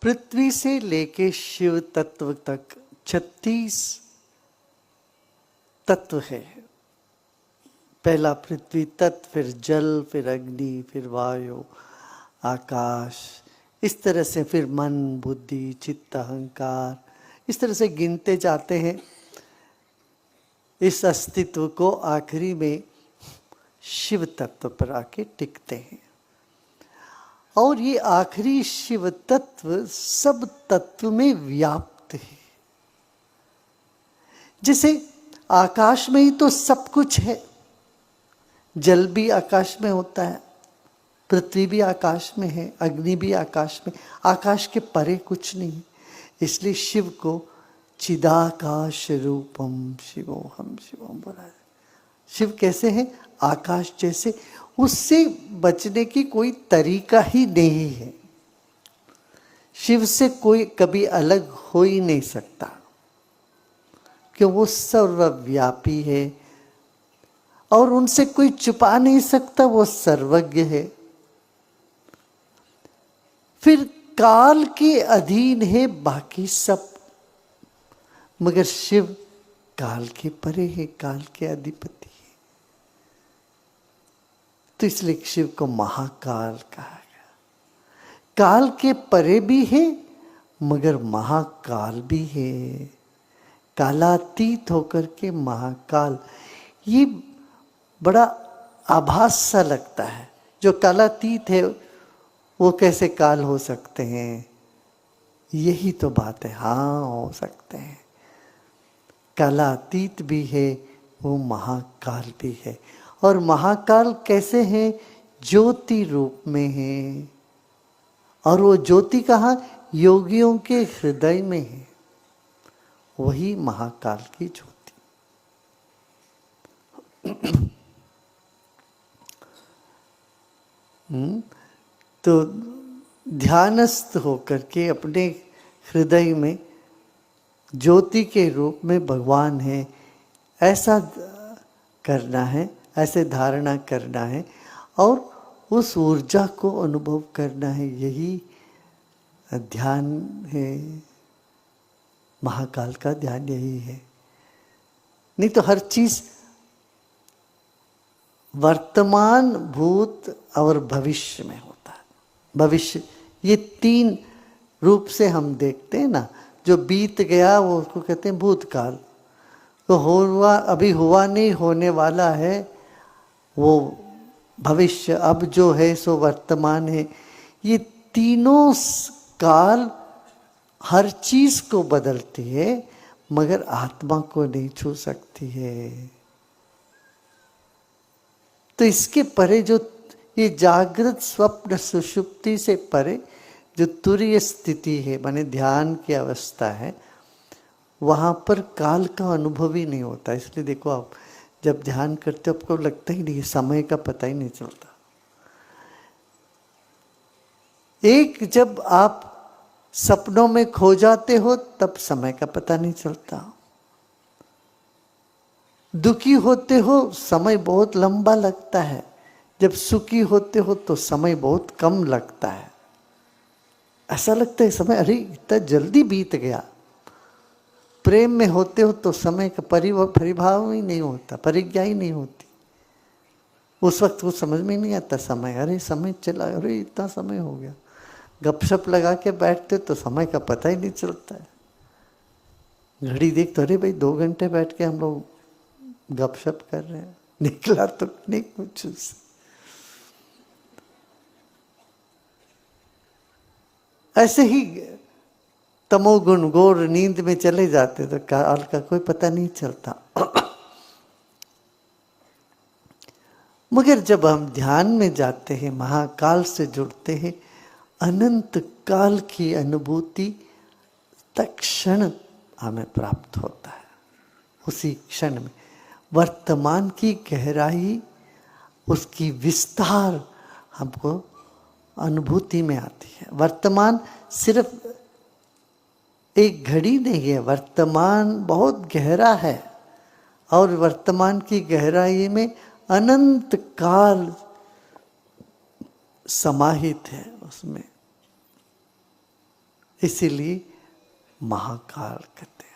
पृथ्वी से लेके शिव तत्व तक 36 तत्व है। पहला पृथ्वी तत्व, फिर जल, फिर अग्नि, फिर वायु, आकाश, इस तरह से फिर मन, बुद्धि, चित्त, अहंकार, इस तरह से गिनते जाते हैं। इस अस्तित्व को आखिरी में शिव तत्व पर आके टिकते हैं। और ये आखिरी शिव तत्व सब तत्व में व्याप्त है। जैसे आकाश में ही तो सब कुछ है। जल भी आकाश में होता है, पृथ्वी भी आकाश में है, अग्नि भी आकाश में, आकाश के परे कुछ नहीं। इसलिए शिव को चिदाकाश रूपम शिवोहम शिवम बोला है। शिव कैसे हैं? आकाश जैसे। उससे बचने की कोई तरीका ही नहीं है। शिव से कोई कभी अलग हो ही नहीं सकता, क्यों वो सर्वव्यापी है और उनसे कोई छुपा नहीं सकता, वो सर्वज्ञ है। फिर काल के अधीन है बाकी सब, मगर शिव काल के परे है, काल के अधिपति है। तो इसलिए शिव को महाकाल कहा गया। काल के परे भी है मगर महाकाल भी है। कालातीत होकर के महाकाल, ये बड़ा आभास सा लगता है। जो कालातीत है वो कैसे काल हो सकते हैं? यही तो बात है। हाँ, हो सकते हैं। कालातीत भी है, वो महाकाल भी है। और महाकाल कैसे है? ज्योति रूप में है। और वो ज्योति कहाँ? योगियों के हृदय में है। वही महाकाल की ज्योति। तो ध्यानस्थ होकर के अपने हृदय में ज्योति के रूप में भगवान है, ऐसा करना है, ऐसे धारणा करना है और उस ऊर्जा को अनुभव करना है। यही ध्यान है। महाकाल का ध्यान यही है। नहीं तो हर चीज वर्तमान, भूत और भविष्य में होता है। भविष्य, ये तीन रूप से हम देखते हैं ना। जो बीत गया वो उसको कहते हैं भूतकाल। तो हुआ, अभी हुआ नहीं, होने वाला है, वो भविष्य। अब जो है सो वर्तमान है। ये तीनों काल हर चीज को बदलती है मगर आत्मा को नहीं छू सकती है। तो इसके परे जो ये जागृत स्वप्न सुषुप्ति से परे जो तुरीय स्थिति है, माने ध्यान की अवस्था है, वहां पर काल का अनुभव ही नहीं होता। इसलिए देखो, आप जब ध्यान करते हो आपको लगता ही नहीं, समय का पता ही नहीं चलता। एक जब आप सपनों में खो जाते हो तब समय का पता नहीं चलता। दुखी होते हो समय बहुत लंबा लगता है, जब सुखी होते हो तो समय बहुत कम लगता है। ऐसा लगता है समय अरे इतना जल्दी बीत गया। प्रेम में होते हो तो समय का परिभाव ही नहीं होता, परिज्ञा ही नहीं होती। उस वक्त कुछ समझ में नहीं आता समय, अरे समय चला, अरे इतना समय हो गया। गपशप लगा के बैठते तो समय का पता ही नहीं चलता है। घड़ी देख तो अरे भाई 2 घंटे बैठ के हम लोग गपशप कर रहे हैं, निकला तो नहीं कुछ उससे। ऐसे ही तमोगुण घोर नींद में चले जाते तो काल का कोई पता नहीं चलता। मगर जब हम ध्यान में जाते हैं, महाकाल से जुड़ते हैं, अनंत काल की अनुभूति तत्क्षण हमें प्राप्त होता है। उसी क्षण में वर्तमान की गहराई, उसकी विस्तार हमको अनुभूति में आती है। वर्तमान सिर्फ एक घड़ी नहीं है, वर्तमान बहुत गहरा है और वर्तमान की गहराई में अनंत काल समाहित है। उसमें इसीलिए महाकाल कहते हैं।